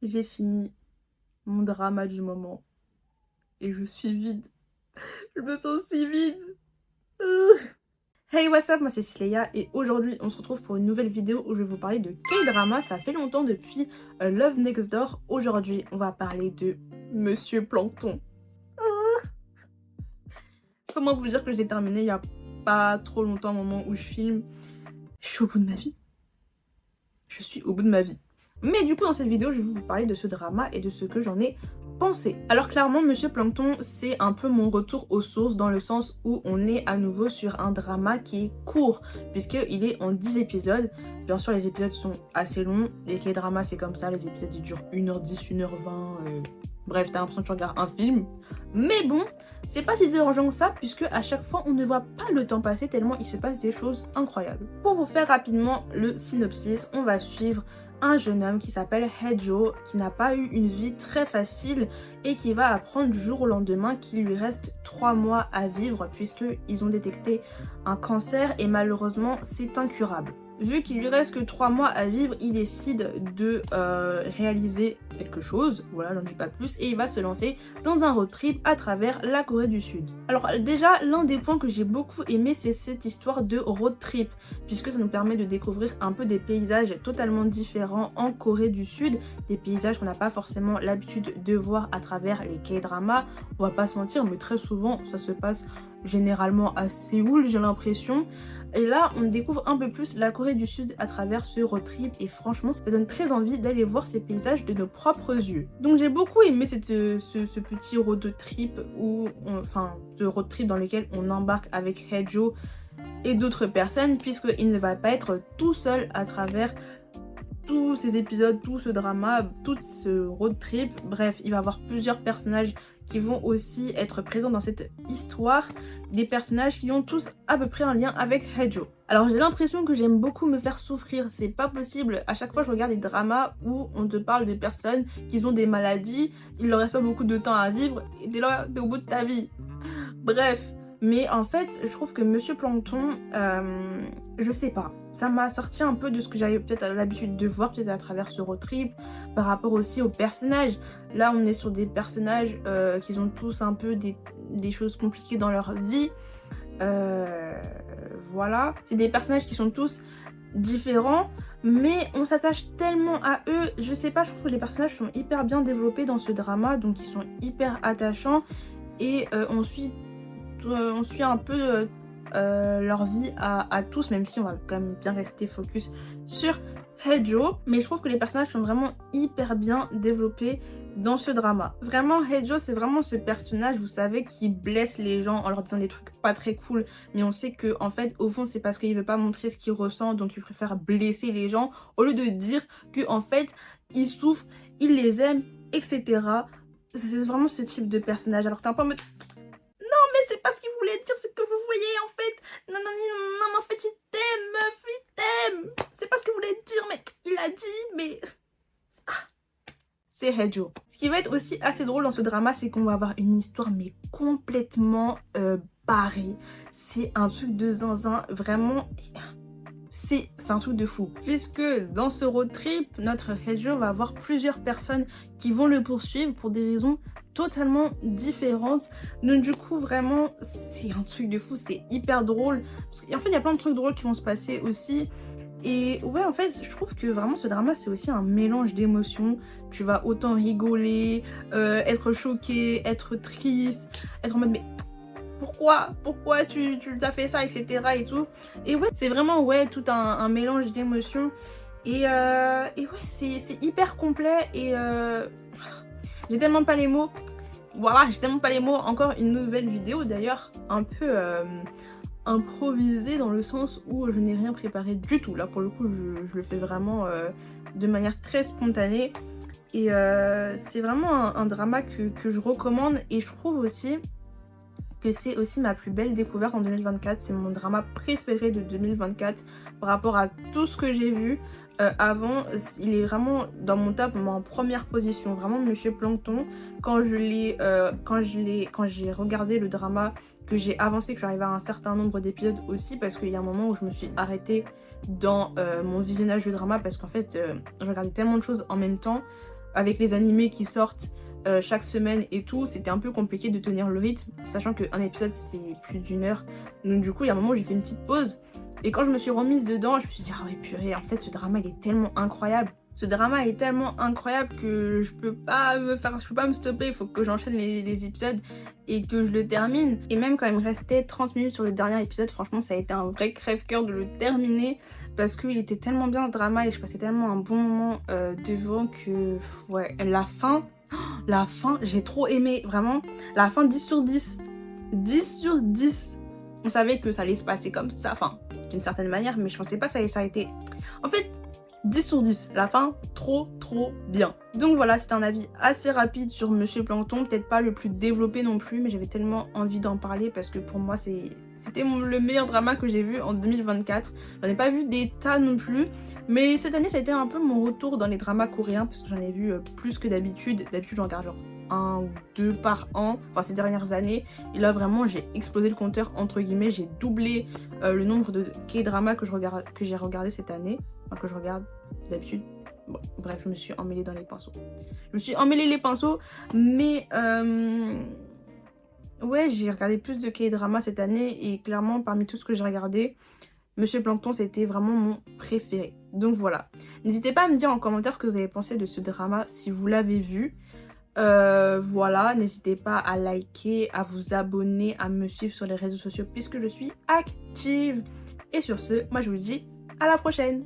J'ai fini mon drama du moment et je suis vide. Je me sens si vide. Hey, what's up, moi c'est Sléa et aujourd'hui on se retrouve pour une nouvelle vidéo où je vais vous parler de K-drama. Ça fait longtemps depuis Love Next Door. Aujourd'hui on va parler de Monsieur Plankton. Comment vous dire que je l'ai terminé il y a pas trop longtemps, au moment où je filme. Je suis au bout de ma vie. Je suis au bout de ma vie. Mais du coup dans cette vidéo je vais vous parler de ce drama et de ce que j'en ai pensé. Alors clairement Monsieur Plankton c'est un peu mon retour aux sources, dans le sens où on est à nouveau sur un drama qui est court puisqu'il est en 10 épisodes. Bien sûr les épisodes sont assez longs, les K-dramas c'est comme ça, les épisodes ils durent 1h10, 1h20, bref t'as l'impression que tu regardes un film. Mais bon, c'est pas si dérangeant que ça puisque à chaque fois on ne voit pas le temps passer tellement il se passe des choses incroyables. Pour vous faire rapidement le synopsis, on va suivre un jeune homme qui s'appelle Hejo, qui n'a pas eu une vie très facile et qui va apprendre du jour au lendemain qu'il lui reste 3 mois à vivre puisqu'ils ont détecté un cancer et malheureusement c'est incurable. Vu qu'il lui reste que 3 mois à vivre, il décide de réaliser quelque chose, voilà, j'en dis pas plus, et il va se lancer dans un road trip à travers la Corée du Sud. Alors déjà, l'un des points que j'ai beaucoup aimé, c'est cette histoire de road trip, puisque ça nous permet de découvrir un peu des paysages totalement différents en Corée du Sud, des paysages qu'on n'a pas forcément l'habitude de voir à travers les K-dramas. On va pas se mentir, mais très souvent ça se passe généralement à Séoul, j'ai l'impression. Et là, on découvre un peu plus la Corée du Sud à travers ce road trip et franchement, ça donne très envie d'aller voir ces paysages de nos propres yeux. Donc j'ai beaucoup aimé ce petit road trip ce road trip dans lequel on embarque avec Hejo et d'autres personnes, puisqu'il ne va pas être tout seul à travers tous ces épisodes, tout ce drama, tout ce road trip. Bref, il va y avoir plusieurs personnages qui vont aussi être présents dans cette histoire, des personnages qui ont tous à peu près un lien avec Hejo. Alors j'ai l'impression que j'aime beaucoup me faire souffrir, c'est pas possible. À chaque fois je regarde des dramas où on te parle de personnes qui ont des maladies, il leur reste pas beaucoup de temps à vivre et t'es là, t'es au bout de ta vie. Bref, mais en fait, je trouve que Monsieur Plankton, je sais pas, ça m'a sorti un peu de ce que j'avais peut-être l'habitude de voir, peut-être à travers ce road trip, par rapport aussi aux personnages. Là, on est sur des personnages qui ont tous un peu des choses compliquées dans leur vie. Voilà, c'est des personnages qui sont tous différents, mais on s'attache tellement à eux. Je sais pas, je trouve que les personnages sont hyper bien développés dans ce drama, donc ils sont hyper attachants et on suit un peu leur vie à tous, même si on va quand même bien rester focus sur Hejo. Mais je trouve que les personnages sont vraiment hyper bien développés dans ce drama. Vraiment, Hejo, c'est vraiment ce personnage, vous savez, qui blesse les gens en leur disant des trucs pas très cool, mais on sait que en fait, au fond, c'est parce qu'il veut pas montrer ce qu'il ressent, donc il préfère blesser les gens, au lieu de dire que en fait, il souffre, il les aime, etc. C'est vraiment ce type de personnage. Alors t'es un peu en mode mais c'est pas ce qu'il voulait dire, c'est que vous voyez en fait. Non, non, non, non, mais en fait il t'aime, meuf, il t'aime. C'est pas ce qu'il voulait dire, mais il a dit, mais... C'est Hejo. Ce qui va être aussi assez drôle dans ce drama, c'est qu'on va avoir une histoire mais complètement barrée. C'est un truc de zinzin, vraiment... C'est un truc de fou. Puisque dans ce road trip, notre Hejo va avoir plusieurs personnes qui vont le poursuivre pour des raisons totalement différentes. Donc du coup, vraiment, c'est un truc de fou, c'est hyper drôle. Parce qu'en fait, il y a plein de trucs drôles qui vont se passer aussi. Et ouais, en fait, je trouve que vraiment ce drama, c'est aussi un mélange d'émotions. Tu vas autant rigoler, être choqué, être triste, être en mode mais pourquoi tu t'as fait ça, etc. et tout. Et ouais, c'est vraiment ouais, tout un mélange d'émotions. Et ouais, c'est hyper complet et j'ai tellement pas les mots. Voilà, j'ai tellement pas les mots. Encore une nouvelle vidéo d'ailleurs, un peu improvisée dans le sens où je n'ai rien préparé du tout. Là pour le coup, je le fais vraiment de manière très spontanée. Et c'est vraiment un drama que je recommande et je trouve aussi que c'est aussi ma plus belle découverte en 2024. C'est mon drama préféré de 2024 par rapport à tout ce que j'ai vu avant. Il est vraiment dans mon top, en première position. Vraiment Monsieur Plankton. Quand j'ai regardé le drama, que j'ai avancé, que j'arrivais à un certain nombre d'épisodes aussi, parce qu'il y a un moment où je me suis arrêtée dans mon visionnage du drama parce qu'en fait je regardais tellement de choses en même temps. avec les animés qui sortent chaque semaine et tout, c'était un peu compliqué de tenir le rythme, sachant qu'un épisode c'est plus d'1 heure. Donc du coup, il y a un moment où j'ai fait une petite pause. Et quand je me suis remise dedans, je me suis dit, ah ouais purée, en fait ce drama il est tellement incroyable. Ce drama est tellement incroyable que je peux pas me stopper, il faut que j'enchaîne les épisodes et que je le termine. Et même quand il me restait 30 minutes sur le dernier épisode, franchement ça a été un vrai crève-cœur de le terminer parce qu'il était tellement bien ce drama et je passais tellement un bon moment devant que ouais, la fin, j'ai trop aimé, vraiment. La fin 10 sur 10. 10 sur 10. On savait que ça allait se passer comme ça, enfin d'une certaine manière, mais je pensais pas que ça allait s'arrêter. En fait, 10 sur 10, la fin, trop bien. Donc voilà, c'était un avis assez rapide sur Monsieur Plankton, peut-être pas le plus développé non plus, mais j'avais tellement envie d'en parler parce que pour moi c'était le meilleur drama que j'ai vu en 2024. J'en ai pas vu des tas non plus, mais cette année ça a été un peu mon retour dans les dramas coréens parce que j'en ai vu plus que d'habitude. D'habitude j'en regarde genre 1 ou 2 par an, enfin ces dernières années, et là vraiment j'ai explosé le compteur entre guillemets, j'ai doublé le nombre de K-dramas que j'ai regardé cette année, enfin que je regarde d'habitude. Bon, bref, je me suis emmêlée dans les pinceaux. Je me suis emmêlée les pinceaux, mais ouais, j'ai regardé plus de K-dramas cette année et clairement parmi tout ce que j'ai regardé, Monsieur Plankton c'était vraiment mon préféré. Donc voilà, n'hésitez pas à me dire en commentaire ce que vous avez pensé de ce drama si vous l'avez vu. Voilà, n'hésitez pas à liker, à vous abonner, à me suivre sur les réseaux sociaux puisque je suis active. Et sur ce, moi je vous dis à la prochaine.